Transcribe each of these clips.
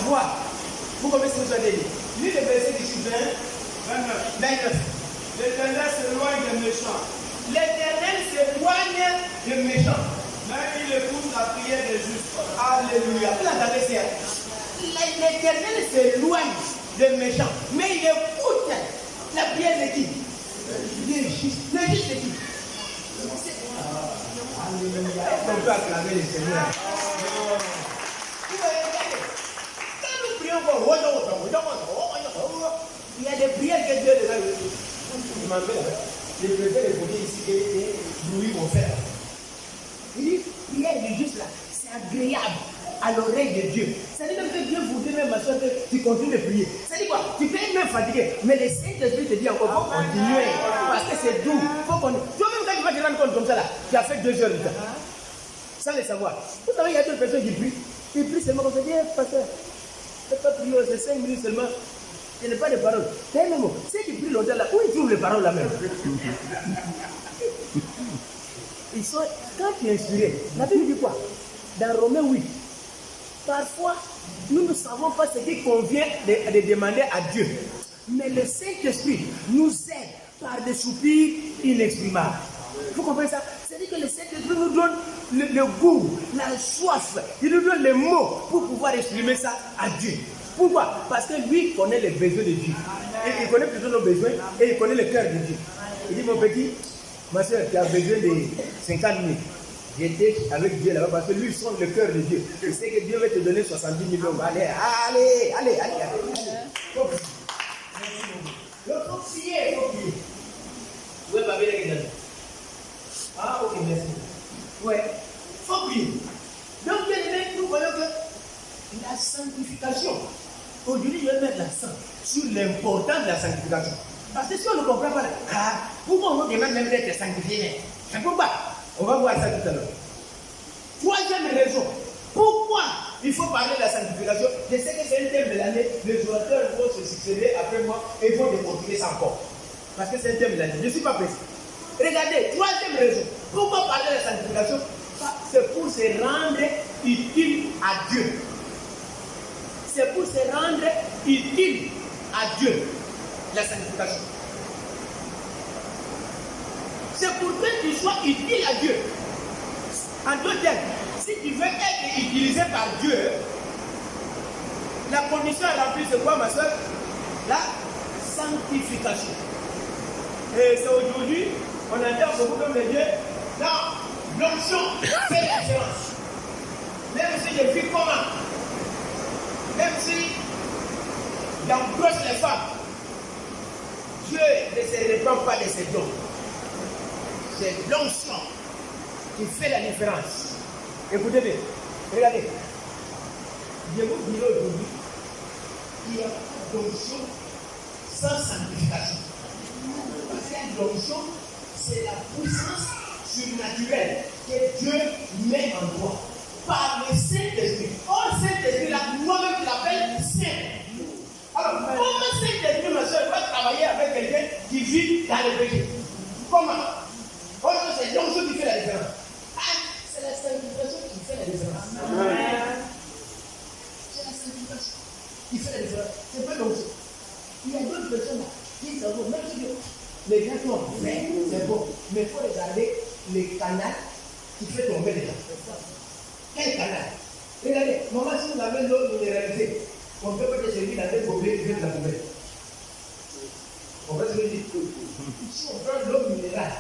savoir. Vous connaissez ce que vous avez dit. Lis le verset du 29. L'Éternel s'éloigne des méchants. L'Éternel s'éloigne des méchants. Mais il écoute la prière des justes. Alléluia. Vous l'entendez, c'est l'Éternel s'éloigne des méchants. Mais il écoute la prière de qui? Des justes. Les justes, c'est qui? Alléluia. Est-ce qu'on peut acclamer le Seigneur? Quand nous prions pour il y a des prières que Dieu les a reçues. Je préfère les poser ici que les bruits vont faire. Il dit, prière du juste là, c'est agréable à l'oreille de Dieu. Ça dit même que Dieu voudrait même ma soeur que tu continues de prier. Ça dit quoi? Tu peux être même fatigué, mais le Saint-Esprit te dit encore, il faut continuer. Parce que c'est doux. Faut continuer. Toi-même quand tu vas te rendre compte comme ça là, tu as fait 2 heures de temps. Sans le savoir. Vous savez, il y a d'autres personnes qui prient. Ils prient seulement comme ça. Dis, pasteur, ne fais pas prier, c'est 5 minutes seulement. Ce n'est pas de paroles. C'est un mot. Ceux qui prient longtemps là, où ils trouvent les paroles là même? Ils sont, quand tu es inspiré, la Bible dit quoi? Dans Romains 8, parfois, nous ne savons pas ce qu'il convient de demander à Dieu. Mais le Saint-Esprit nous aide par des soupirs inexprimables. Vous comprenez ça? C'est-à-dire que le Saint-Esprit nous donne le goût, la soif. Il nous donne les mots pour pouvoir exprimer ça à Dieu. Pourquoi? Parce que lui connaît les besoins de Dieu. Et il connaît plutôt nos besoins et il connaît le cœur de Dieu. Il dit, mon petit, ma soeur, tu as besoin de 50 minutes. J'étais avec Dieu là-bas parce que lui, il sonne le cœur de Dieu. Il sait que Dieu va te donner 70 millions. Allez. Faut prier. Où est Babel qui donne? Ah, ok, merci. Ouais, faut prier. Donc, bien aimé, nous voyons que la sanctification. Aujourd'hui, je vais mettre l'accent sur l'importance de la sanctification. Parce que si on ne comprend pas, pourquoi on nous demande même d'être sanctifié? C'est pourquoi? On va voir ça tout à l'heure. Troisième raison, pourquoi il faut parler de la sanctification? Je sais que c'est un thème de l'année, les orateurs vont se succéder après moi et vont démontrer ça encore. Parce que c'est un thème de l'année. Je ne suis pas pressé. Regardez, troisième raison, pourquoi parler de la sanctification? C'est pour se rendre utile à Dieu. C'est pour se rendre utile à Dieu, la sanctification. C'est pour que tu sois utile à Dieu. En d'autres termes, si tu veux être utilisé par Dieu, la condition à remplir, c'est quoi, ma soeur? La sanctification. Et c'est aujourd'hui, on entend beaucoup comme les dieux. Non, l'onction fait la différence. Même si je vis comment, même si j'embauche les femmes, Dieu ne se répand pas de ses dons. C'est l'onction qui fait la différence. Écoutez bien, regardez. Je vous dirai aujourd'hui qu'il n'y a pas d'onction sans sanctification. Parce que l'onction, c'est la puissance surnaturelle que Dieu met en toi par le Saint-Esprit. Or, Saint-Esprit, là, moi-même, je l'appelle Saint. Alors, comment Saint-Esprit, ma soeur, va travailler avec quelqu'un qui vit dans le péché? Comment? Oh, c'est l'onction qui fait la différence. C'est la sanctification qui fait la différence. C'est la sanctification qui fait la différence. C'est pas l'onction. Il y a d'autres personnes qui savent, même si les gens sont mais c'est bon. Mais il faut regarder les canaux qui fait tomber les gens. Quel canal? Regardez, maman, si vous avez l'eau minéralisée, on ne peut pas te servir dans des gobelets qui viennent de la poubelle. On va se dire, si on prend l'eau minérale,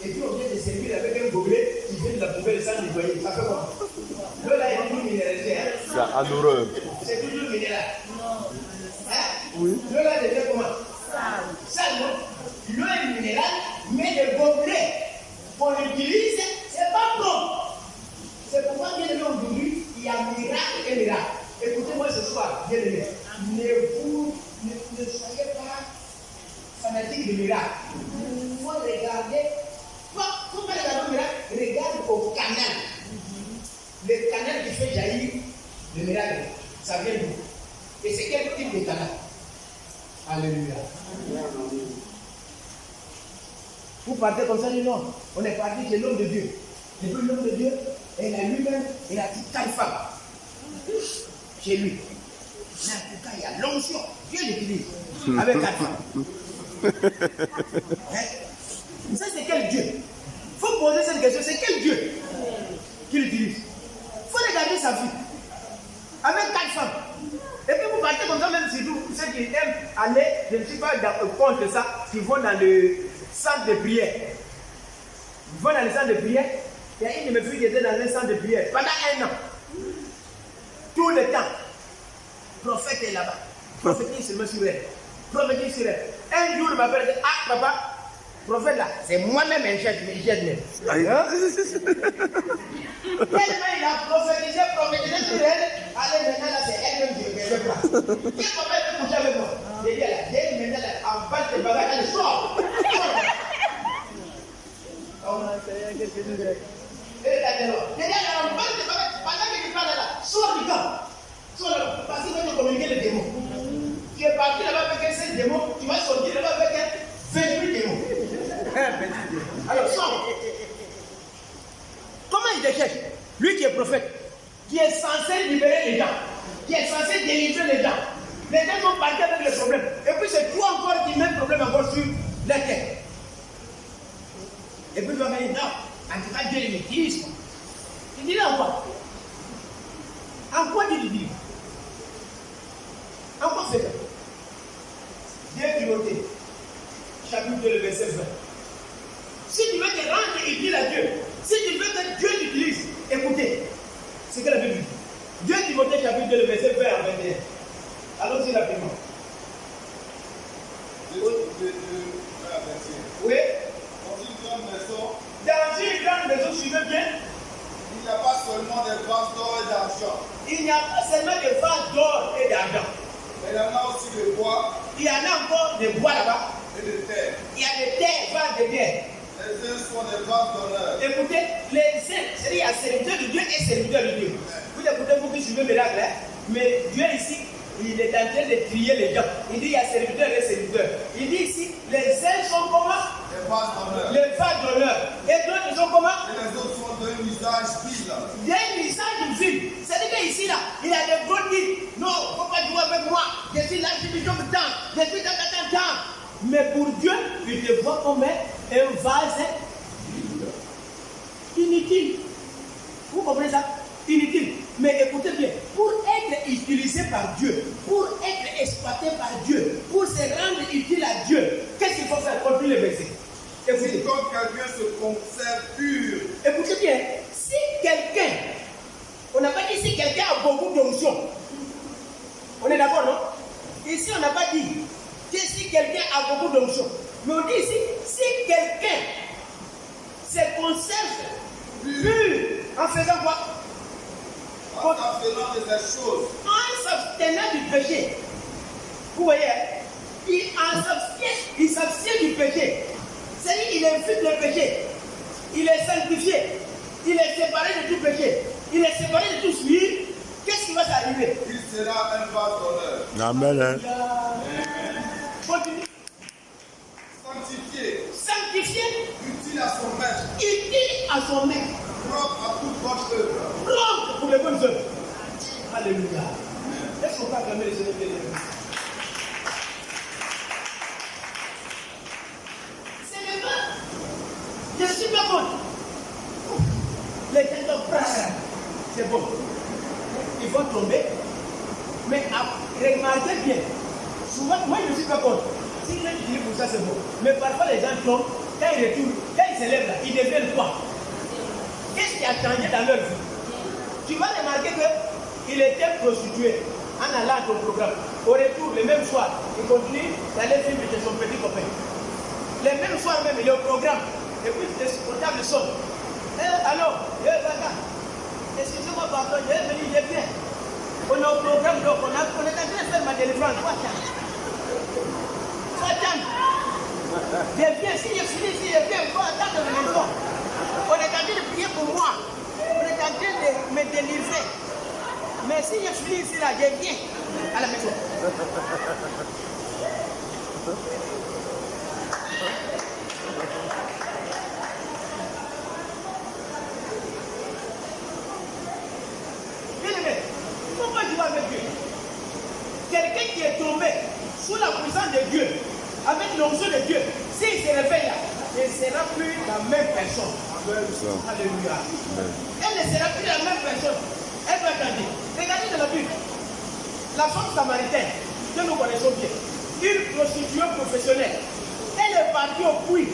et puis on vient de servir avec un gobelet qui vient de la poubelle sans nettoyer, ça fait quoi? L'eau là est toujours minéralisée. Hein? C'est amoureux. C'est toujours minéral. Non. Hein? Oui. L'eau là devient comment? Sale, non? L'eau est minérale, mais le gobelet qu'on utilise, c'est pas bon. C'est pourquoi, bien aimé, aujourd'hui, il y a miracle et miracle. Écoutez-moi ce soir, bien aimé. Ne soyez pas fanatique de miracle. Il faut regarder. Faut pas regarder le miracle, regarde au canal. Le canal qui fait jaillir le miracle, ça vient d'où? Et c'est quel type de canal? Alléluia. Vous partez comme ça, non? On est parti chez l'homme de Dieu. Et puis l'homme de Dieu, il a lui-même, il a dit 4 femmes chez lui. qu'il y a l'onction. Dieu l'utilise avec 4 femmes. Ça, c'est quel Dieu? Il faut poser cette question, c'est quel Dieu qui l'utilise? Il faut regarder sa vie avec 4 femmes. Et puis vous partez comme ça, même si vous, ceux qui aiment aller, je ne suis pas contre ça, qui vont dans le centre de prière. Ils vont dans le centre de prière. Il y a une de mes filles qui était dans un centre de prière pendant 1 an. Tout le temps. Prophète est là-bas. Prophétise seulement sur elle. Prophétise sur elle. Un jour, il m'appelle et dit, ah papa, prophète là, c'est moi-même un chef, mais il jette même. Tellement il a prophétisé sur elle. Allez, maintenant là, c'est elle-même qui ne veut pas. Qui est papa peut coucher avec moi? J'ai dit, elle, maintenant là, en bas de bagages, elle sort. Elle est là, en bas de bagages, pendant que tu parles là, sors du camp. Parce que tu vas communiquer les démons. Tu es parti là-bas avec 5 démons, tu vas sortir là-bas avec 28 démons. Alors, sors. Comment il te cherche? Lui qui est prophète, qui est censé libérer les gens, qui est censé délivrer les gens. Les gens sont partis avec les problèmes. Et puis c'est toi encore qui mets le problème encore sur la tête. Et puis tu vas me dire, non, en tout cas Dieu l'utilise. Il dit là en quoi? En quoi Dieu l'utilise? En quoi fait ça? 2 Timothée, chapitre 2, le verset 20. Si tu veux te rendre utile à Dieu, si tu veux que Dieu t'utilise, écoutez, c'est que la Bible dit. 2 Timothée, chapitre 2, le verset 20 à 21. Allons-y rapidement. Oui. Dans une grande maison, suivez bien. Il n'y a pas seulement des vases d'or et d'argent. Il n'y a pas seulement des vases d'or et d'argent. Mais il y en a aussi de bois. Il y en a encore des bois là-bas. Et de terre. Il y a des terres, vases de terre. Les uns sont des vases d'honneur. Écoutez, les uns, c'est-à-dire il y a serviteur de Dieu et serviteur de Dieu. Vous écoutez, vous qui suivez le miracle, hein? Mais Dieu ici, il est en train de trier les gens. Il dit il y a serviteur et serviteur. Il dit ici, les uns sont comment? Les vases d'honneur. Les vases d'honneur. Et d'autres sont comment? Et les autres sont d'un visage vide. D'un visage vide. C'est-à-dire qu'ici, là, il a des gros titres. Non, il ne faut pas jouer avec moi. Je suis l'archbishop de temps. Je suis dans. Mais pour Dieu, il te voit comme un vase inutile. Vous comprenez ça? Inutile. Mais écoutez bien, pour être utilisé par Dieu, pour être exploité par Dieu, pour se rendre utile à Dieu, qu'est-ce qu'il faut faire? Continue le verset. Écoutez. Si comme quelqu'un se conserve pur. Écoutez bien, si quelqu'un, on n'a pas dit si quelqu'un a beaucoup d'onction. On est d'accord, non? Ici, on n'a pas dit que si quelqu'un a beaucoup d'onction. Mais on dit ici, si quelqu'un se conserve pur en faisant quoi? En faisant de ces choses. En s'abstenant du péché. Vous voyez, il s'abstient du péché. C'est-à-dire qu'il évite le péché. Il est sanctifié. Il est séparé de tout péché. Il est séparé de tout souillure. Qu'est-ce qui va t'arriver? Il sera un vase d'honneur. Amen. Continue. Sanctifié. Sanctifié. Utile à son maître. Utile à son maître. Propre à toute bonne œuvre. Propre pour les bonnes œuvres. Alléluia. Est-ce qu'on peut acclamer les Seigneur? C'est le pas. Je ne suis pas contre. Les gens sont prêts. C'est bon. Ils vont tomber. Mais remarquez bien. Souvent, moi je ne suis pas contre. Si les gens disent pour ça, c'est bon. Mais parfois les gens tombent. Quand ils retournent, quand ils se lèvent là, ils deviennent quoi? Qu'est-ce qui a changé dans leur vie? Tu vas remarquer qu'il était prostitué en allant à ton programme. Au retour, le même soir, il continue d'aller filmer chez son petit copain. Le même soir même, il est au programme. Et puis, le portable sonne. Alors, excusez-moi, pardon, je vais venir, je viens. On est au programme, donc on est en train de faire ma délivrance. Je viens, si je finis, si je viens, il faut attendre le maison. On est en train de prier pour moi. On est en train de me délivrer. Mais si je finis ici, là, je viens à la maison. Bien aimé, pourquoi tu vas avec Dieu? quelqu'un qui est tombé sous la puissance de Dieu, avec l'onction de Dieu, s'il se réveille là, elle ne sera plus la même personne. Alléluia. Elle ne sera plus la même personne. Elle va grandir. Regardez dans la Bible. La femme samaritaine, que nous connaissons bien, une prostituée professionnelle, elle est partie au puits.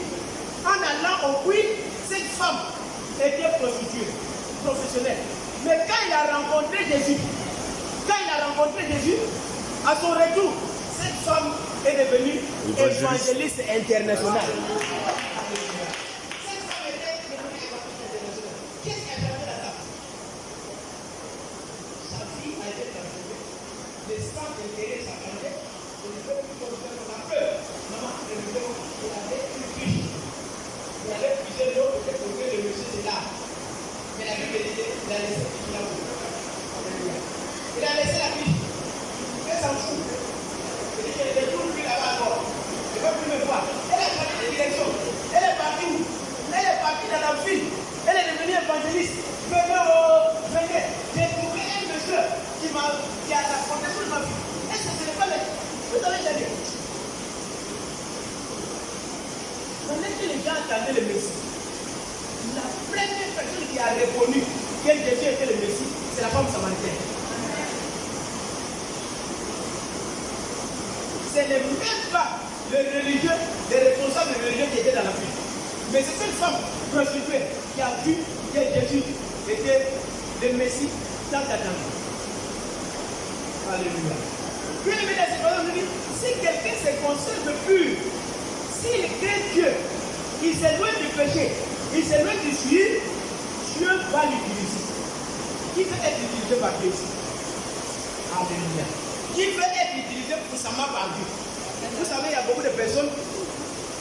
En allant au puits, cette femme était prostituée professionnelle. Mais quand il a rencontré Jésus, à son retour, cette femme est devenue évangéliste internationale. Cette femme était devenue évangéliste internationale. Qu'est-ce qu'elle a fait là-bas? Sa fille a été transformée. Les sangs intérêts sa famille. Je ne veux plus qu'on fasse la peur. Maman, je ne veux pas. Il avait une fille. Il avait puisé l'eau pour que le monsieur se lave. Mais la Bible disait qu'il a laissé la fille là-haut. Il a laissé la fille. Elle s'en fout. Il dit que je ne trouve plus là-bas encore. Je ne veux plus me voir. Elle a changé de direction. Elle est partie où? Elle est partie dans la ville. Elle est devenue évangéliste. Venez. J'ai trouvé un monsieur qui a la protection de ma vie. Est-ce que ce n'est pas le... Vous avez déjà dit. Pendant que les gens attendaient le Messie, la première personne qui a répondu que Jésus était le Messie, c'est la femme samaritaine. Ce n'est même pas le religieux, les responsables religieux qui étaient dans la ville. Mais c'est cette femme prostituée qui a vu que Jésus était le Messie dans ta tente. Alléluia. Puis le ministre nous dit, si quelqu'un se conserve pur, s'il craint Dieu, il s'éloigne du péché, il s'éloigne du suivre, Dieu va l'utiliser. Qui veut être utilisé par Dieu ici? Alléluia. Qui veut être utilisé puissamment par Dieu? Vous savez, il y a beaucoup de personnes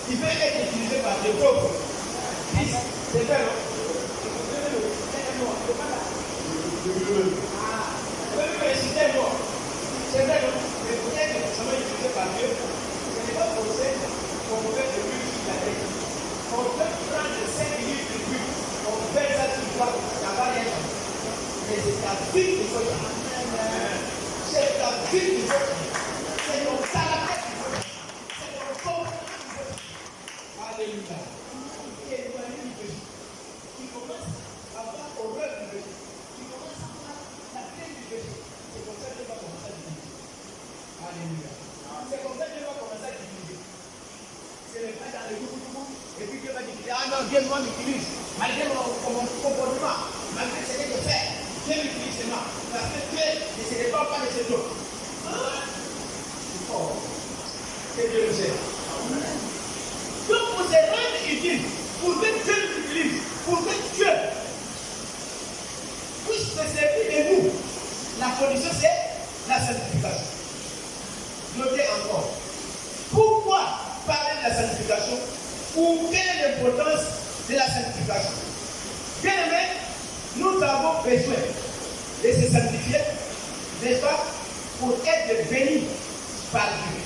qui veulent être utilisées par Dieu. C'est vrai, non? C'est vrai, non? Mais pour être puissamment utilisé par Dieu, ce n'est pas possible qu'on fait de but sur la tête. On peut prendre 5 minutes de but, on fait ça sur toi, ça va rien. Mais c'est ta vie qu'il faut faire. C'est ta vie qu'il faut faire. C'est ton salarié qu'il faut faire. C'est ton corps qu'il faut faire. Alléluia. Qui est éloigné du péché. Qui commence à avoir horreur du péché. Qui commence à avoir la crainte du péché. C'est comme ça que Dieu va commencer à diviser. Alléluia. C'est comme ça que Dieu va commencer à diviser. C'est le pas dans le groupe. Et puis Dieu va dire, ah non, Dieu moi m'utilise. Malgré mon comportement, malgré ce que je fais, Dieu m'utilise moi. Parce que Dieu ne se dépend pas de ses autres. C'est fort. Que Dieu le sait. Donc pour se rendre utile, pour que Dieu l'utilise, pour que Dieu puisse se servir de nous, la condition c'est la sanctification. Notez encore. Pourquoi parler de la sanctification? Ou quelle est l'importance de la sanctification? Bien aimé, nous avons besoin de se sanctifier, n'est-ce pas, pour être bénis par Dieu.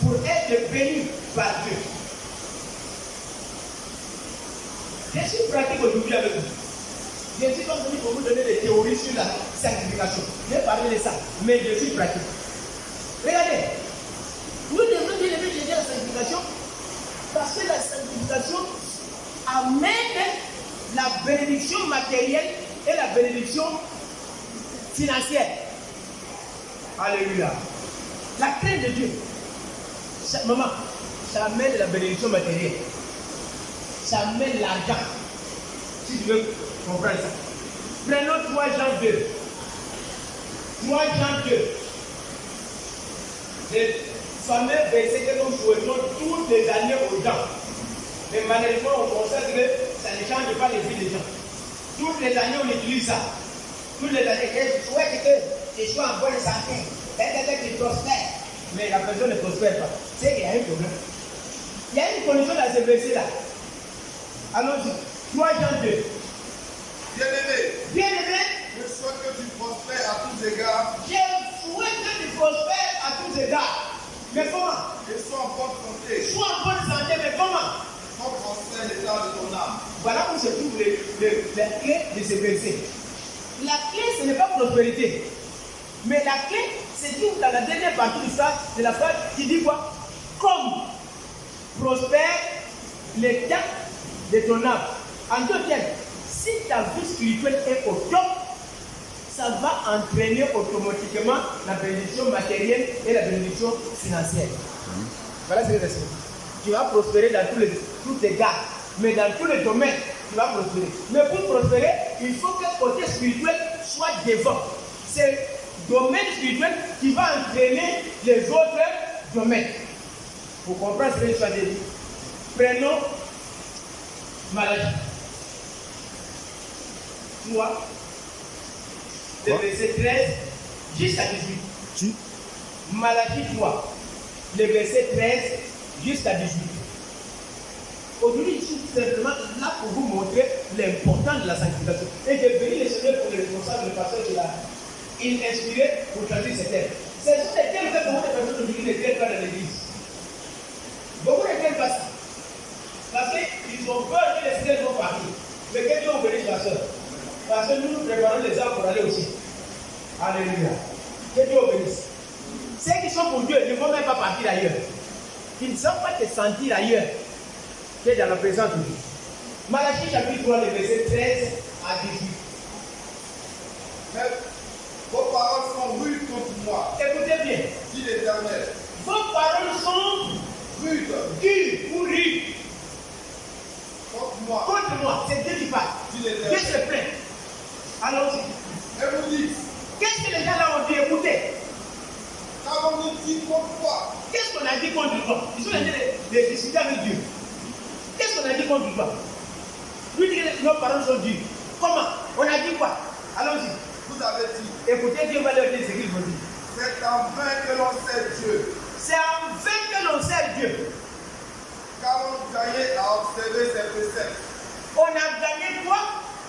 Pour être bénis par Dieu. Je suis pratique aujourd'hui avec vous. Je ne suis pas venu pour vous donner des théories sur la sanctification. Je vais parler de ça, mais je suis pratique. Regardez, nous devons bien aimer la sanctification parce que la sanctification amène la bénédiction matérielle et la bénédiction financière. Alléluia. La crainte de Dieu, maman, ça amène la bénédiction matérielle. Ça amène l'argent. Si tu veux comprendre ça. Prenons 3 Jean 2. 3 Jean 2. Le fameux verset que nous souhaitons toutes les années aux gens. Mais malheureusement, on constate que ça ne change pas les vies des gens. Toutes les années, on utilise ça. Toutes les années, je souhaite que je sois en bonne santé. Peut-être que je prospère. Mais la personne ne prospère pas. C'est qu'il y a un problème. Il y a une condition dans ce verset-là. Allons-y. 3 Jean 2. Bien-aimé, je souhaite que tu prospères à tous égards. Je souhaite que tu prospères à tous égards. Mais comment? Et sois en bonne santé. Sois en bonne santé, mais comment? Quand prospère l'état de ton âme. Voilà où se trouve la clé de ce verset. La clé, ce n'est pas prospérité. Mais la clé, c'est dit dans la dernière partie de la phrase qui dit quoi? Comme prospère les temps de ton âme. En deux termes, si ta vie spirituelle est au top, ça va entraîner automatiquement la bénédiction matérielle et la bénédiction financière. Voilà ce que c'est. Tu vas prospérer dans tous les gars, mais dans tous les domaines, tu vas prospérer. Mais pour prospérer, il faut que le côté spirituel soit devant. C'est le domaine spirituel qui va entraîner les autres domaines. Pour comprendre ce que je vais dire, prenons maladie. Toi, le verset 13 jusqu'à 18. Maladie, toi, le verset 13 jusqu'à 18. Aujourd'hui, je suis simplement là pour vous montrer l'importance de la sanctification. Et j'ai béni le Seigneur pour les responsables, le pasteur qui l'a inspiré pour traduire ces termes. Ce sont des termes que beaucoup de personnes aujourd'hui ne tiennent pas dans l'église. Beaucoup ne tiennent pas ça. Parce qu'ils ont peur que les Seigneurs vont partir. Mais que Dieu vous bénisse, ma soeur. Parce que nous nous préparons les âmes pour aller aussi. Alléluia. Que Dieu vous bénisse. Ceux qui sont pour Dieu ne vont même pas partir ailleurs. Ils ne savent pas te sentir ailleurs que dans la présence de Dieu. Malachie chapitre 3, le verset 13 à 18. Mais vos paroles sont rudes contre moi, Écoutez bien. dit l'Éternel. Vos paroles sont Rudes dures ou rudes contre moi, contre moi. C'est Dieu qui parle. dit Dieu l'Éternel. se plaint. Allons-y. Et vous dites, Qu'est-ce que les gens là ont dit? Écoutez. qu'avons-nous dit contre toi? Qu'est-ce qu'on a dit contre toi? Ils sont en train de discuter avec Dieu. Qu'est-ce qu'on a dit contre toi? Lui dit que nos paroles sont dures. Comment? On a dit quoi? Allons-y. Vous avez dit, Écoutez, Dieu va leur dire ce qu'il faut dire. c'est en vain que l'on sait Dieu, C'est en vain que l'on sert Dieu. car on gagnait à observer ses préceptes. On a gagné quoi?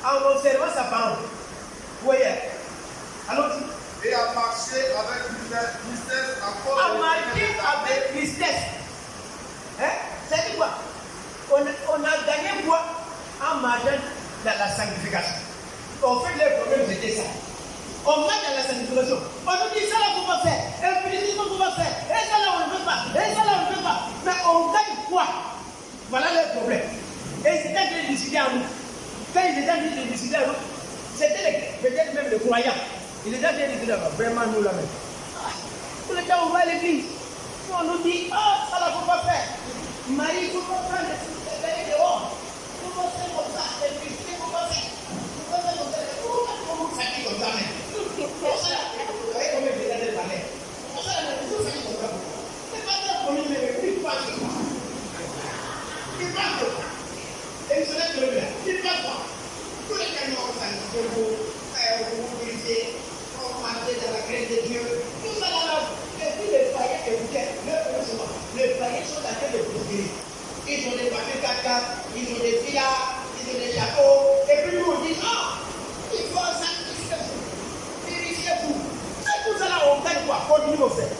En observant sa parole. Vous voyez? Allons-y. Et à marcher avec tristesse à cause À de marcher avec tristesse. Hein? Ça dit quoi? On a gagné quoi? En marchant dans la sanctification. En fait, les problèmes c'était ça. On marche dans la sanctification. On nous dit ça là qu'on va faire. Et puis on va faire. Et ça là on ne veut pas. Et ça là on ne veut pas. Mais on gagne quoi? Voilà le problème. Et c'est quand ils décidaient à nous. Quand ils étaient en train de décider à nous, c'était peut-être même les croyants. Ils étaient en train de décider à nous. Vraiment nous là même. Tout le temps on va à l'église. On nous dit, ah, ça là faut pas faire. Marie, il faut pas prendre les dehors. Il faut pas faire comme ça. Et puis, il faut pas faire. Il faut pas faire comme ça. Pourquoi vous faites comme ça même? Pour ça, vous voyez combien de gens parlaient. Pour ça, vous faites comme ça. C'est pas ça pour nous, mais il passe. Il passe. Et il se lève de l'heure. Il passe pas. Tous les gens ont ça. Vous brisez. Vous marchez dans la crainte de Dieu. Tout ça là. Et puis les païens écoutaient. Les païens sont en train de prospérer. Ils ont des papiers caca, ils ont des villas, ils ont des chapeaux. Et puis nous on dit, ah, il faut sanctifier-vous. Purifiez-vous. Et tout ça là, on gagne quoi? Continue à faire.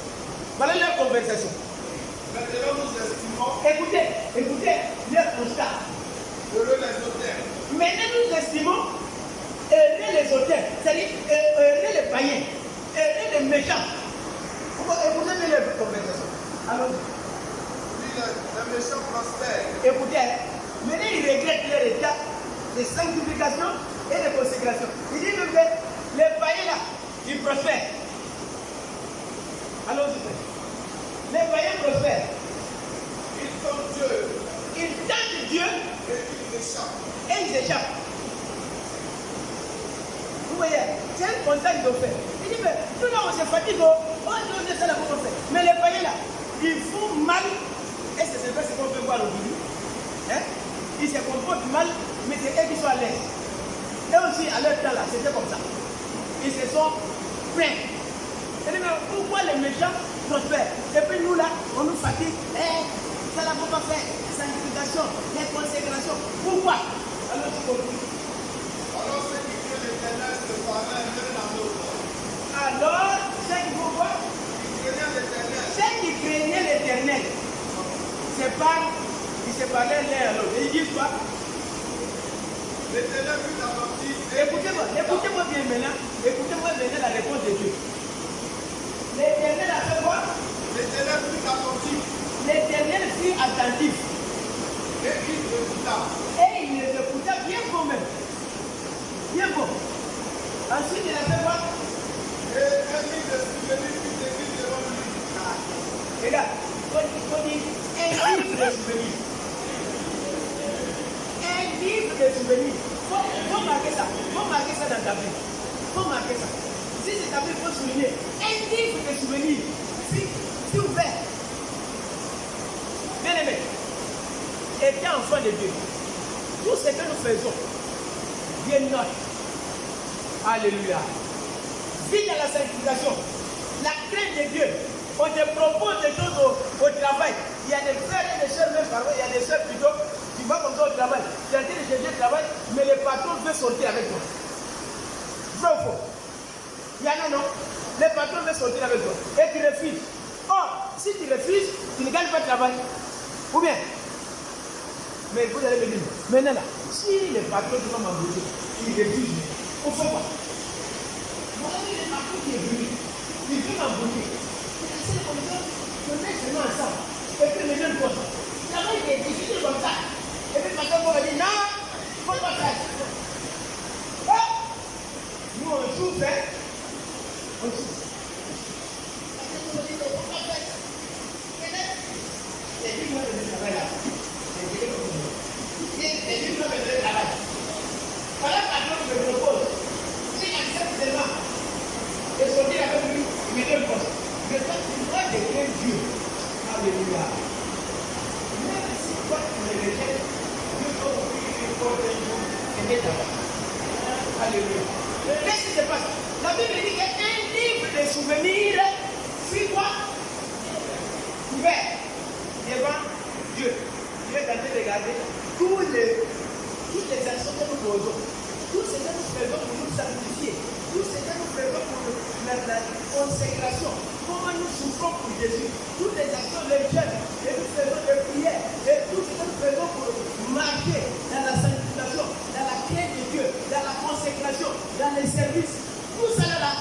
Voilà leur conversation. Maintenant nous estimons Écoutez, leur constat. heureux les auteurs, Maintenant nous estimons les auteurs, c'est-à-dire les païens, les méchants. Écoutez bien leur conversation. Allons-y. les méchants prospèrent. Écoutez, maintenant ils regrettent leur état de sanctification et de consécration. Ils disent que les païens là, ils prospèrent. Allons-y. Les païens prospèrent. Ils sont Dieu Ils tentent Dieu et ils échappent. et ils échappent. Vous voyez, c'est un constat qu'ils ont fait. Ils disent, mais nous là on se fatigue, on est ça là qu'on fait. Mais les païens là, ils font mal. Et c'est ce qu'on peut voir aujourd'hui. Hein? Ils se comportent mal, mais c'est eux qui sont à l'aise. Et aussi, à leur temps là, c'était comme ça. Ils se sont plaints. Et mais pourquoi les méchants prospèrent? Et puis nous là, on nous fatigue. Ça là, faut pas faire. Sanctification, les consécrations. Pourquoi? Alors tu continues. Alors ceux qui craignent l'Éternel se parlaient l'un à l'autre. Alors, ceux qui font quoi? Ils craignaient l'Éternel. Ceux qui craignaient l'Éternel, ils se parlaient l'un à l'autre. Et ils disent quoi? L'Éternel fut averti. Écoutez-moi bien maintenant. Écoutez-moi maintenant la réponse de Dieu. regarde, on dit un livre de souvenirs. Un livre de souvenirs. Faut marquer ça. Faut marquer ça dans ta vie. Faut marquer ça. Si c'est ta vie, il faut souligner. Un livre de souvenirs. C'est ouvert. Bien aimé. Étant enfant de Dieu, tout ce que nous faisons, Dieu note. Alléluia. Vis dans la sanctification. La crainte de Dieu. On te propose des choses au travail. Il y a des frères et des sœurs, même parfois, il y a des sœurs plutôt, tu vas comme ça au travail. Tu es en train de chercher le travail, mais le patron veut sortir avec toi. Vrai ou faux? Il y en a non. Le patron veut sortir avec toi. Et tu refuses. Or, si tu refuses, tu ne gagnes pas de travail. Ou bien? Mais vous allez me dire, maintenant là, si le patron doit m'embaucher, il refuse, on fait quoi? Voilà le patron qui est venu. Il veut m'embaucher. C'est comme ça, on est seulement ensemble. Et puis les jeunes comme ça. La main est difficile comme ça. Et puis le patron va dire, non, il ne faut pas faire. Nous on souffre, hein? On souffre. C'est lui qui va le travail là. C'est lui qui va le travail. Voilà le patron qui me propose. S'il accepte seulement de sortir avec lui, il me donne poste. Je dois devenir Dieu. Alléluia. Même si toi tu me rejettes, Dieu va ouvrir une porte un jour et mettre là-bas. Alléluia. Qu'est-ce qui se passe? La Bible dit qu'un livre de souvenirs fut quoi? Ouvert devant Dieu. Dieu est en train de regarder toutes les actions que nous posons, tout ce que nous faisons pour nous sanctifier, tout ce que nous faisons pour la consécration, comment nous souffrons pour Jésus, toutes les actions, les jeûnes, et nous faisons des prières, et tout ce que nous faisons pour marcher dans la sanctification, dans la crainte de Dieu, dans la consécration, dans les services, tout ça là,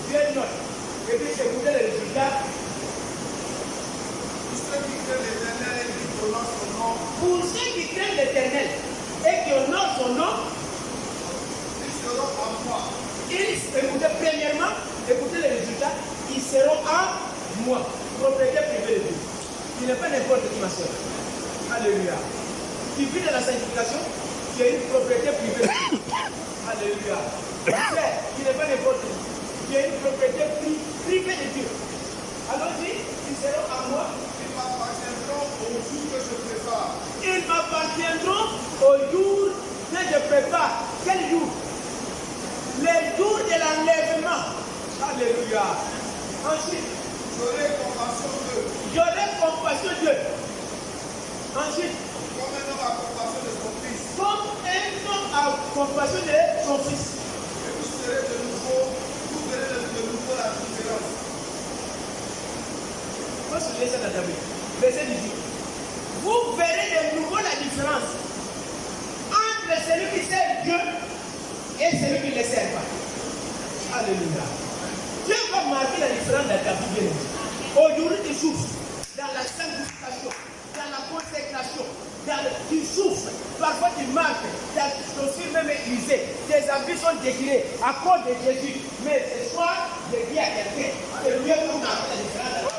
Dieu note. Et puis écoutez les résultats. Pour ceux qui craignent l'Éternel et qui honorent son nom, Ils seront en moi. Écoutez, premièrement, écoutez les résultats, ils seront en moi, propriété privée de Dieu. Il n'est pas n'importe qui, ma soeur. Alléluia. Tu vis dans la sanctification, tu as une propriété privée de Dieu. Alléluia. Frère, tu n'es pas n'importe qui. Tu as une propriété privée de Dieu. Allons-y, ils seront en moi. Ils m'appartiendront au jour que je prépare. Ils m'appartiendront au jour que je prépare. Quel jour? Les jours de l'enlèvement. Alléluia. Ensuite, J'aurai compassion d'eux. j'aurai compassion d'eux. Ensuite, Comme un homme a compassion de son fils. comme un homme a compassion de son fils. Et vous verrez de nouveau la différence. Faut se laisser dans ta vie. Verset 18. Vous verrez de nouveau la différence entre celui qui sert Dieu et celui qui ne le sert pas. Alléluia. Dieu va marquer la différence dans ta vie, bien aimé. Aujourd'hui, tu souffres dans la sanctification, dans la consécration, tu souffres. Parfois, tu marches, ta chaussure même est usée, tes habits sont déchirés à cause de Jésus. Mais ce soir, je dis à quelqu'un que Dieu va marquer la différence.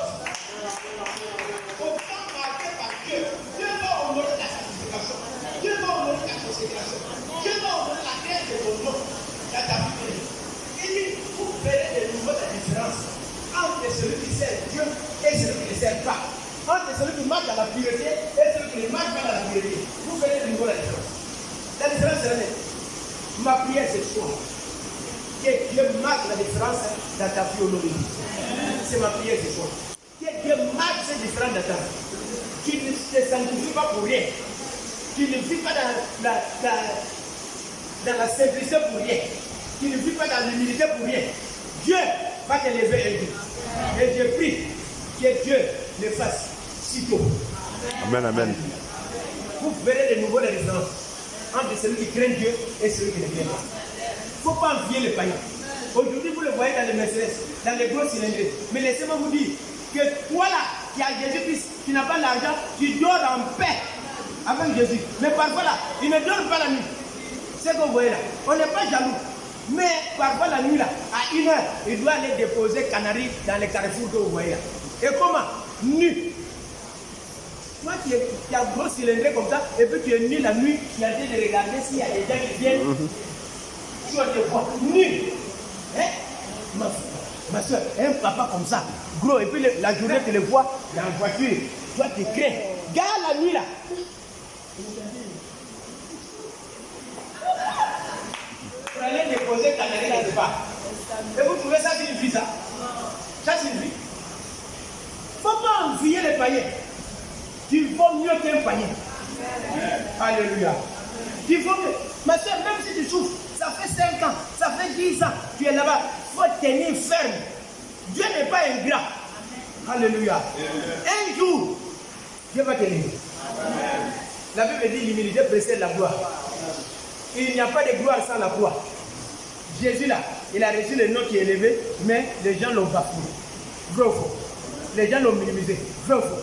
Autant marqué par Dieu, Dieu va honorer ta sanctification, Dieu va honorer ta consécration, Dieu va honorer la crainte de ton nom dans ta vie. Il dit, vous verrez de nouveau la différence entre celui qui sert Dieu et celui qui ne sert pas. Entre celui qui marche dans la pureté et celui qui ne marche pas dans la pureté. Vous verrez de nouveau la différence. La différence est nette. Ma prière ce soir, que Dieu marque la différence dans ta vie au nom de Dieu. C'est ma prière ce soir. Que Dieu marque cette différence dans ta vie. Tu ne te sanctifies pas pour rien. Tu ne vis pas dans la simplicité pour rien. Tu ne vis pas dans l'humilité pour rien. Dieu va te lever un jour. Et je prie que Dieu le fasse sitôt. Amen, amen. Vous verrez de nouveau la différence entre celui qui craint Dieu et celui qui ne craint pas. Il ne faut pas envier les païens. Aujourd'hui, vous le voyez dans les Mercedes, dans les gros cylindres. Mais laissez-moi vous dire que toi là, qui as Jésus-Christ, qui n'a pas l'argent, tu dors en paix avec Jésus. Mais parfois là, il ne dort pas la nuit. C'est ce que vous voyez là. On n'est pas jaloux. Mais parfois la nuit là, à 1h, il doit aller déposer Canary dans les carrefours que vous voyez là. Et comment? nu. Toi qui as gros cylindré comme ça, et puis tu es nu la nuit, tu as dit de regarder s'il y a des gens qui viennent. Tu te vois nu. Hein? Ma soeur, un papa comme ça, gros, et puis la journée tu le vois dans la voiture, toi tu crains. Garde la nuit là. Vous allez déposer ta mère quelque part. Et vous trouvez ça signifie ça? Ça signifie. Il ne faut pas envier les païens. Tu vaux mieux qu'un païen. Alléluia. Tu vaux mieux. Ma soeur, même si tu souffres, ça fait 5 ans, ça fait 10 ans, tu es là-bas. Il faut tenir ferme. Dieu n'est pas ingrat. Alléluia. Un jour, Dieu va t'aider. La Bible dit l'humilité précède la gloire. Il n'y a pas de gloire sans la croix. Jésus là, il a reçu le nom qui est élevé, mais les gens l'ont bafoué. Vrai ou faux? Les gens l'ont minimisé. Vrai ou faux?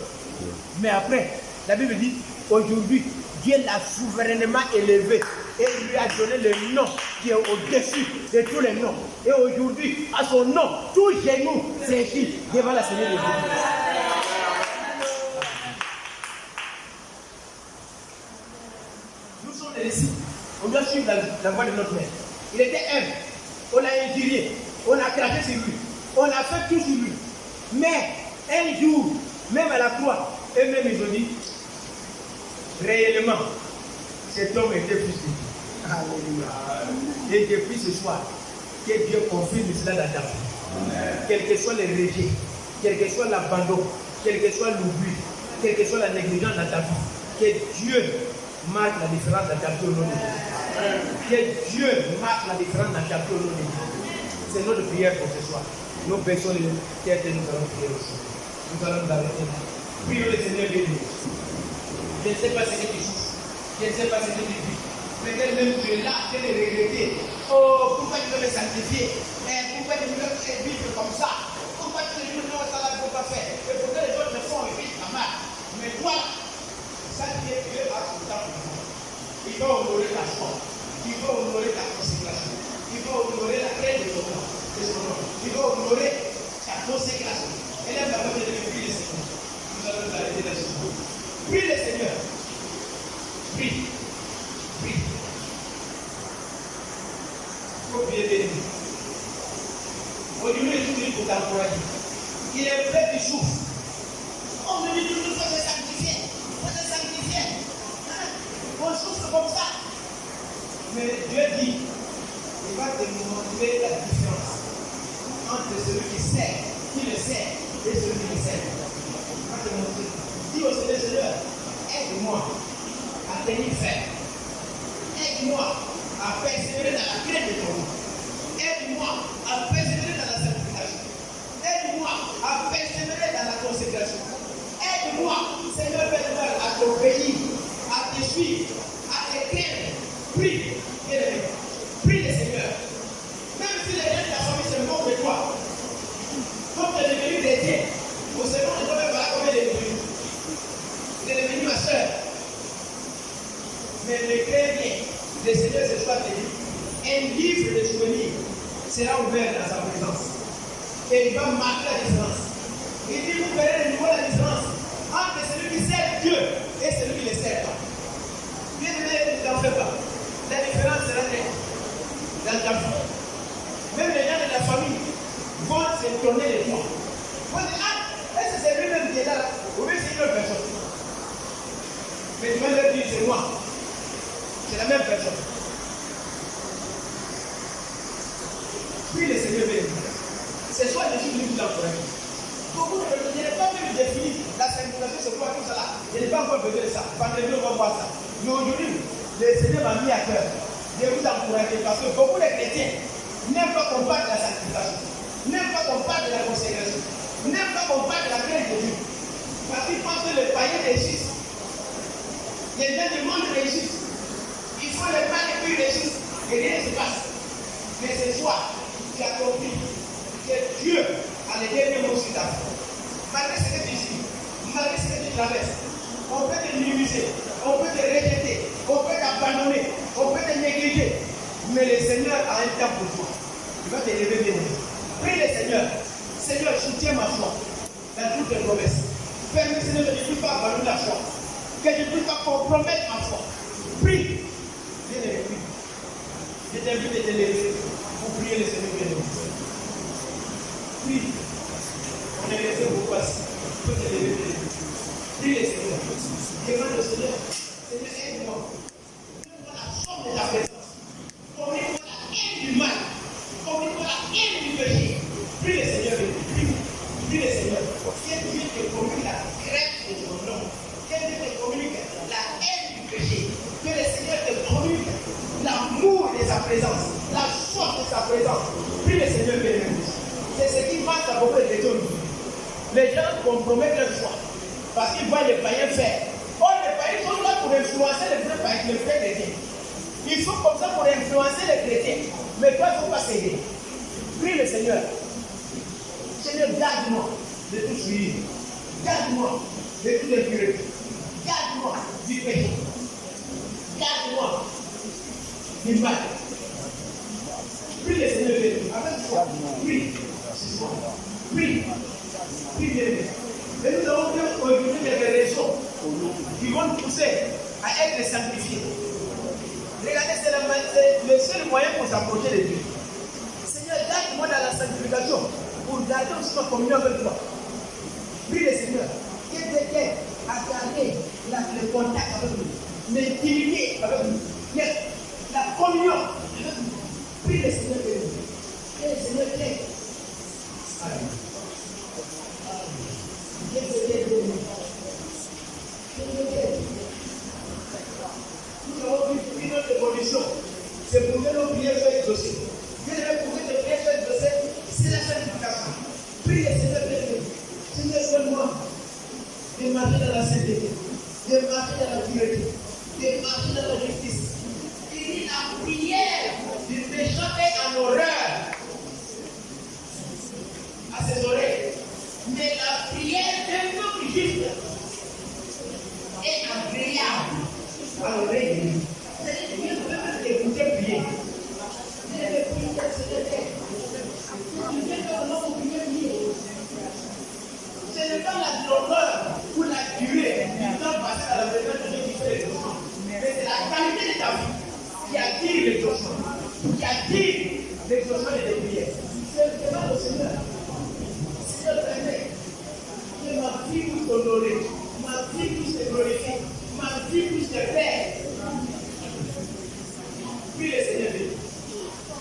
Mais après, la Bible dit, aujourd'hui, Dieu l'a souverainement élevé et il lui a donné le nom qui est au-dessus de tous les noms. Et aujourd'hui, à son nom, tout genou s'écrit devant la Seigneur de Dieu. Nous sommes des disciples. On doit suivre la voie de notre Père. Il était humble. On l'a injurié. On a craché sur lui. On a fait tout sur lui. Mais un jour, même à la croix, eux-mêmes ils ont dit, réellement, cet homme était fils de Dieu. Alléluia. Et depuis ce soir, que Dieu confirme cela dans ta vie. Quel que soit les rejets, quel que soit l'abandon, quel que soit l'oubli, quelle que soit la négligence dans ta vie, que Dieu marque la différence dans ta vie au nom de Jésus. Que Dieu marque la différence dans ta vie au nom de Jésus. C'est notre prière pour ce soir. Nous baissons les têtes et nous allons prier aussi. Nous allons nous arrêter. Prions le Seigneur de Dieu. Je ne sais pas ce que tu souffres. Je ne sais pas ce que tu vis. Peut-être même tu es là, tu es regretté. Oh, pourquoi tu veux me sanctifier? Pourquoi tu veux vivre comme ça? Pourquoi tu veux non, ça là, il ne faut pas faire? Et pourquoi les autres le font et vivent la marque? Mais toi, ça Dieu a tout le temps. Il va honorer ta foi. Il va honorer ta consécration. Il va honorer la crainte de son nom. Il va honorer ta consécration. Et là, la parole de Dieu, prie le Seigneur. Nous allons nous arrêter là-dessus. Prie le Seigneur. Prie. Prie. Il faut prier de lui. Aujourd'hui, il est pour t'encourager. Il est prêt, tu souffres. On me dit toujours, il faut te sanctifier. Il faut te sanctifier. On souffre comme ça. Mais Dieu dit, il va te montrer la différence entre celui qui sert, qui le sert, et celui qui le sert. Il va te montrer. Dis au Seigneur, Seigneur, aide-moi à tenir ferme. Aide-moi à persévérer dans la crainte de ton nom. Aide-moi à persévérer dans la sanctification. Aide-moi à persévérer dans la consécration. Aide-moi, Seigneur, à t'obéir, à te suivre, à te craindre. Prie, bien-aimé. Prie le Seigneur. Même si les gens de ta famille se moquent de toi, comme tu es devenu chrétien, au second de toi-même, voilà combien il est devenu. Il est devenu ma soeur. Mais ne crains bien. Le Seigneur ce soir te dit, un livre de souvenirs sera ouvert dans sa présence. Et il va marquer la différence. Il dit, vous verrez de nouveau la différence entre celui qui sert Dieu et celui qui ne le sert pas. Bien aimé, ne t'en fais pas. La différence sera nette dans ta vie. Même les gens de la famille vont s'étonner de toi. Ils vont dire, ah, est-ce que c'est lui-même qui est là? Ou bien c'est une autre personne? Mais tu vas leur dire, c'est moi. C'est la même personne. Puis le Seigneur béni. Ce soir, je suis venu vous encourager. Beaucoup de personnes, je n'ai pas même défini la sanctification, c'est quoi tout ça là. Je n'ai pas encore besoin de ça. Vendredi, on va voir ça. Mais aujourd'hui, le Seigneur m'a mis à cœur de vous encourager parce que beaucoup de chrétiens n'aiment pas qu'on parle de la sanctification, n'aiment pas qu'on parle de la consécration, n'aiment pas qu'on parle de la crainte de Dieu. Parce qu'ils pensent que les païens réussissent. Les gens du monde réussissent. Il faut les mal et puis réussissent. Et rien ne se passe. Mais ce soir, tu as compris que Dieu a les derniers mots sur ta vie. Malgré ce que tu dis, malgré ce que tu traverses, on peut te minimiser, on peut te rejeter, on peut t'abandonner, on peut te négliger. Mais le Seigneur a un temps pour toi. Il va te lever bien. Prie le Seigneur. Seigneur, soutiens ma foi dans toutes tes promesses. Permets, Seigneur, que je ne puisse pas valoir la foi. Que je ne puisse pas compromettre ma foi. Prie. Bien-aimé, prie. Je t'invite à te lever pour prier le Seigneur bien-aimé. Prie. On est resté beaucoup assis. Tu peux te lever. Prie le Seigneur. Demande au Seigneur. Seigneur, aide-moi. Donne-moi la forme de ta présence. Communique-moi la haine du mal. Communique-moi la haine du péché. Prie le Seigneur. Prie le Seigneur. Quel Dieu te communique la crête de ton nom. Quel Dieu te communique la haine du péché. Que le Seigneur te communique l'amour de sa présence. La force de sa présence. Prie le Seigneur bien-aimé. C'est ce qui marque à beaucoup de chrétiens. Les gens compromettent leur foi parce qu'ils voient les païens faire. Or, les païens sont là pour influencer les vrais païens, les vrais chrétiens. Ils sont comme ça pour influencer les chrétiens. Mais toi, il ne faut pas céder. Prie le Seigneur. Seigneur, garde-moi de tout souillure. Garde-moi de toute impureté. Garde-moi du péché. Garde-moi du mal. Prie le Seigneur avec foi. Prie. Prie. Prie bien. Et nous avons bien aujourd'hui des raisons qui vont nous pousser à être sanctifiés. Regardez, c'est le seul moyen pour s'approcher de Dieu. Seigneur, garde-moi dans la sanctification pour garder aussi ma communion avec toi. Prie le Seigneur. Qui était à garder le contact avec nous, l'intimité avec nous, la communion avec nous. Prie le Seigneur de nous. Que le Seigneur t'aide. Nous avons vu notre évolution. C'est pour que nos prières soient exaucées. Dieu devait pour que nos prières soient exaucées. C'est la sanctification. Prie le Seigneur de nous. Seigneur, donne-moi de marcher dans la sainteté, de marcher dans la pureté, de marcher dans la justice. Il dit la prière du pécheur est en horreur à ses oreilles. Mais la prière d'un homme juste est agréable à l'oreille de Dieu. C'est-à-dire que Dieu peut même écouter prier. Dieu peut prier, ce n'est pas la longueur ou la durée du temps passé à la présence de Dieu qui fait l'exaucement. Mais c'est la qualité de ta vie qui attire l'exaucement. Qui attire l'exaucement de tes prières. C'est demande au Seigneur. Seigneur, permets que ma vie puisse t'honorer, ma vie puisse te glorifier, ma vie puisse te plaire. Prie le Seigneur.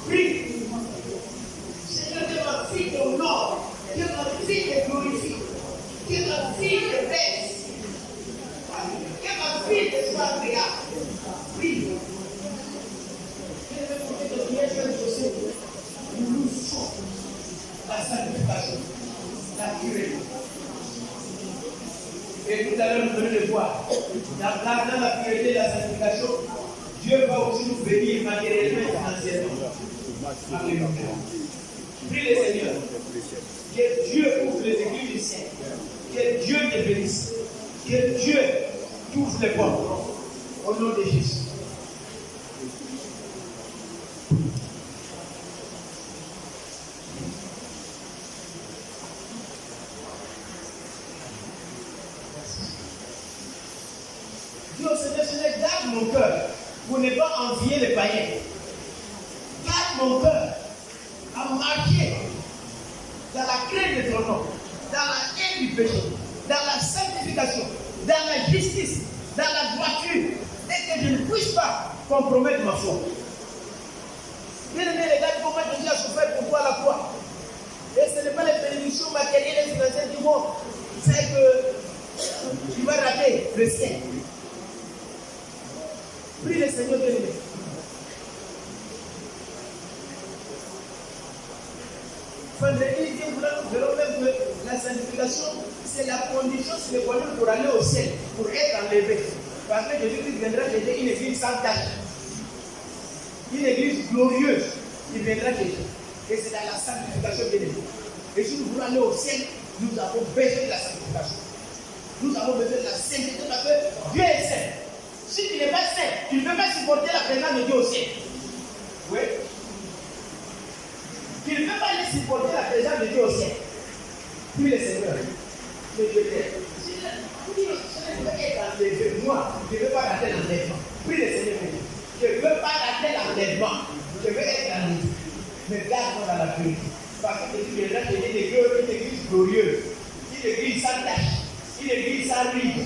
Prie. Seigneur, que ma vie t'honore, que ma vie te glorifie, que ma vie te baisse, que ma vie te soit agréable. Prie. Nous sommes la sanctification, la pureté. Et tout à l'heure, nous venons de voir, dans la pureté et la sanctification, Dieu va aussi nous bénir matériellement et financièrement. Alléluia. Prie le Seigneur. Que Dieu ouvre les églises du ciel. Que Dieu te bénisse. Que Dieu t'ouvre les portes. Au nom de Jésus. Dis au Seigneur, garde mon cœur pour ne pas envier les païens. Garde mon cœur à marcher dans la crainte de ton nom, dans la haine du péché, dans la sanctification, dans la justice, dans la droiture, et que je ne puisse pas compromettre ma foi. Bien aimé, les gars, comment Jésus a souffert pour toi à la croix. Et ce n'est pas les bénédictions matérielles et financières du monde. C'est que tu vas rater le ciel. Prie le Seigneur bien aimé. Vendredi, nous verrons même que la sanctification, c'est la condition sur laquelle pour aller au ciel, pour être enlevé. Parce que Jésus-Christ viendra chercher une église sans tache, une église glorieuse. Il viendra chercher. Et c'est dans la sanctification bien aimé. Et si nous voulons aller au ciel, nous avons besoin de la sanctification. Nous avons besoin de la sainteté parce que Dieu est saint. Si tu n'es pas saint, tu ne peux pas supporter la présence de Dieu au ciel. Oui. Tu ne peux pas aller supporter la présence de Dieu au ciel. Puis le Seigneur, que Dieu t'aide. Si Je veux être enlevé. Moi, je ne veux pas rater l'enlèvement. Prie le Seigneur. Je ne veux pas rater l'enlèvement. Je veux être enlevé. Mais garde-moi dans la purité. Parce que tu viendras te dire une église glorieuse, une église sans tache, une église sans ride.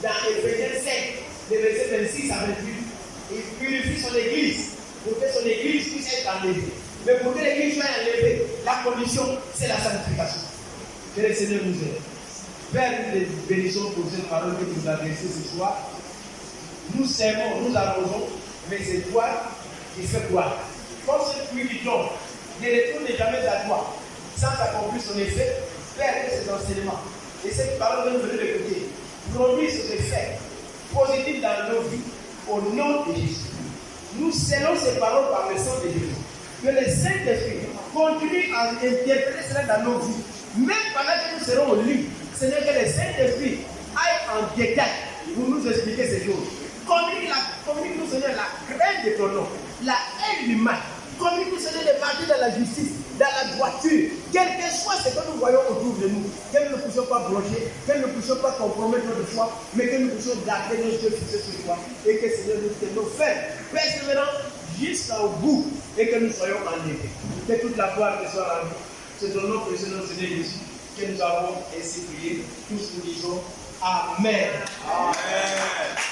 Dans Éphésiens 7, les versets 26 à 28, il purifie son église pour que son église puisse être enlevée. Mais pour que l'église soit enlevée, la condition, c'est la sanctification. Que le Seigneur nous aide. Père, nous te bénissons pour cette parole que tu nous as adressée ce soir. Nous servons, nous arrosons, mais c'est toi qui fais gloire. Comme cette pluie qui tombe, ne retourne jamais à toi sans accomplir son effet. Père, que cet enseignement et cette parole que nous venons d'écouter produisent ses effets positifs dans nos vies au nom de Jésus. Nous scellons ces paroles par le sang de Jésus. Que le Saint-Esprit continue à interpréter cela dans nos vies. Même pendant que nous serons au lit, Seigneur, que le Saint-Esprit aille en détail pour nous expliquer ces choses. Communique-nous, Seigneur, la crainte de ton nom, la haine du mal. Communique-nous, Seigneur, de marcher dans la justice, dans la droiture, quel que soit ce que nous voyons autour de nous, que nous ne puissions pas broncher, que nous ne puissions pas compromettre notre foi, mais que nous puissions garder nos yeux fixés sur toi et que, Seigneur, nous tenons fermes, persévérants jusqu'au bout et que nous soyons enlevés. Que toute la gloire te soit rendue. C'est ton nom précieux, notre Seigneur Jésus, que nous avons ainsi prié. Tous nous disons Amen. Amen.